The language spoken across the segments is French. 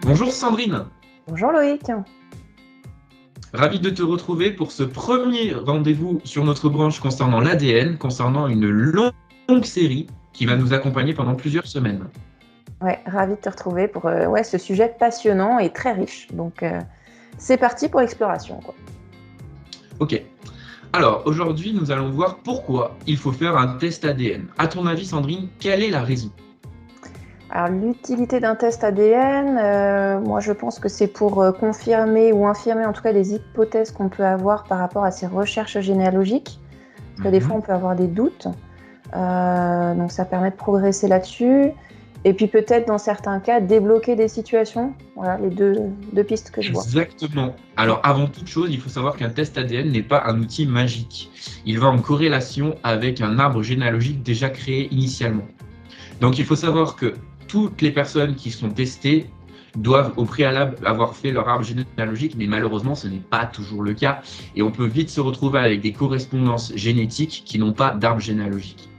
Bonjour Sandrine, Bonjour Loïc. ravi de te retrouver pour ce premier rendez-vous sur notre branche concernant l'ADN, concernant une longue série qui va nous accompagner pendant plusieurs semaines. Ouais, ravi de te retrouver pour ce sujet passionnant et très riche. Donc c'est parti pour l'exploration, quoi. Ok, alors aujourd'hui nous allons voir pourquoi il faut faire un test ADN. À ton avis Sandrine, quelle est la raison? Alors l'utilité d'un test ADN, moi je pense que c'est pour confirmer ou infirmer en tout cas les hypothèses qu'on peut avoir par rapport à ces recherches généalogiques. Parce que des fois on peut avoir des doutes. Donc ça permet de progresser là-dessus. Et puis peut-être dans certains cas débloquer des situations. Voilà les deux pistes que je vois. Exactement. Alors avant toute chose, il faut savoir qu'un test ADN n'est pas un outil magique. Il va en corrélation avec un arbre généalogique déjà créé initialement. Donc il faut savoir que toutes les personnes qui sont testées doivent au préalable avoir fait leur arbre généalogique, mais malheureusement ce n'est pas toujours le cas et on peut vite se retrouver avec des correspondances génétiques qui n'ont pas d'arbre généalogique.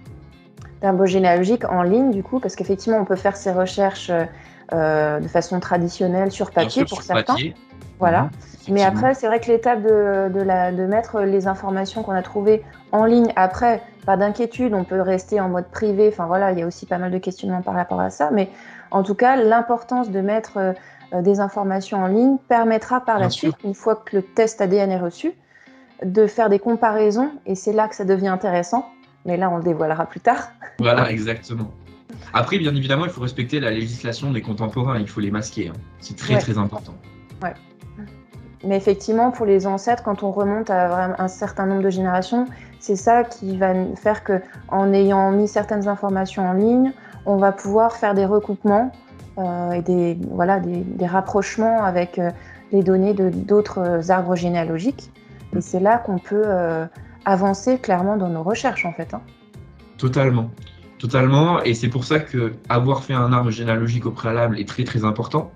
D'arbre généalogique en ligne du coup, parce qu'effectivement on peut faire ces recherches de façon traditionnelle sur Bien papier sûr, pour sur certains. papier. Voilà. Mais Effectivement. après, c'est vrai que l'étape de mettre les informations qu'on a trouvées en ligne, après, pas d'inquiétude, on peut rester en mode privé. Enfin voilà, il y a aussi pas mal de questionnements par rapport à ça. Mais en tout cas, l'importance de mettre des informations en ligne permettra par Bien la sûr. suite, une fois que le test ADN est reçu, de faire des comparaisons. Et c'est là que ça devient intéressant. Mais là, on le dévoilera plus tard. Voilà, exactement. Après, bien évidemment, il faut respecter la législation des contemporains, il faut les masquer, hein. C'est très Ouais. très important. Ouais. Mais effectivement, pour les ancêtres, quand on remonte à un certain nombre de générations, c'est ça qui va faire qu'en ayant mis certaines informations en ligne, on va pouvoir faire des recoupements et des rapprochements avec les données d'autres arbres généalogiques. Et c'est là qu'on peut avancer clairement dans nos recherches, en fait, hein. Totalement. Totalement. Et c'est pour ça que avoir fait un arbre généalogique au préalable est très très important.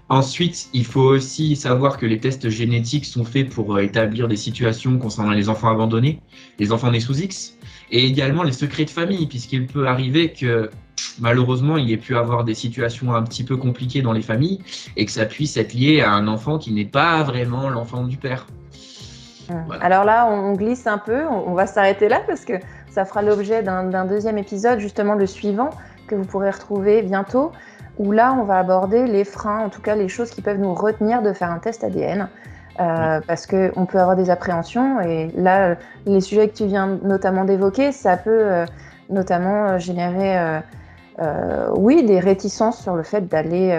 Ensuite, il faut aussi savoir que les tests génétiques sont faits pour établir des situations concernant les enfants abandonnés, les enfants nés sous X, et également les secrets de famille, puisqu'il peut arriver que malheureusement, il y ait pu avoir des situations un petit peu compliquées dans les familles, et que ça puisse être lié à un enfant qui n'est pas vraiment l'enfant du père. Voilà. Alors là, on glisse un peu, on va s'arrêter là parce que ça fera l'objet d'un deuxième épisode, justement le suivant, que vous pourrez retrouver bientôt, où là, on va aborder les freins, en tout cas les choses qui peuvent nous retenir de faire un test ADN, parce qu'on peut avoir des appréhensions, et là, les sujets que tu viens notamment d'évoquer, ça peut notamment générer des réticences sur le fait d'aller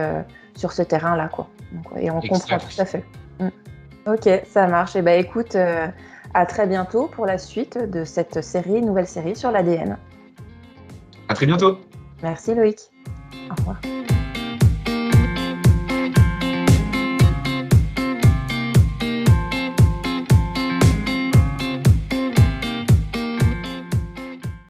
sur ce terrain-là, quoi. Donc, et on comprend tout à fait. Ok, ça marche. Et ben écoute, à très bientôt pour la suite de cette nouvelle série sur l'ADN. À très bientôt. Merci Loïc. Au revoir.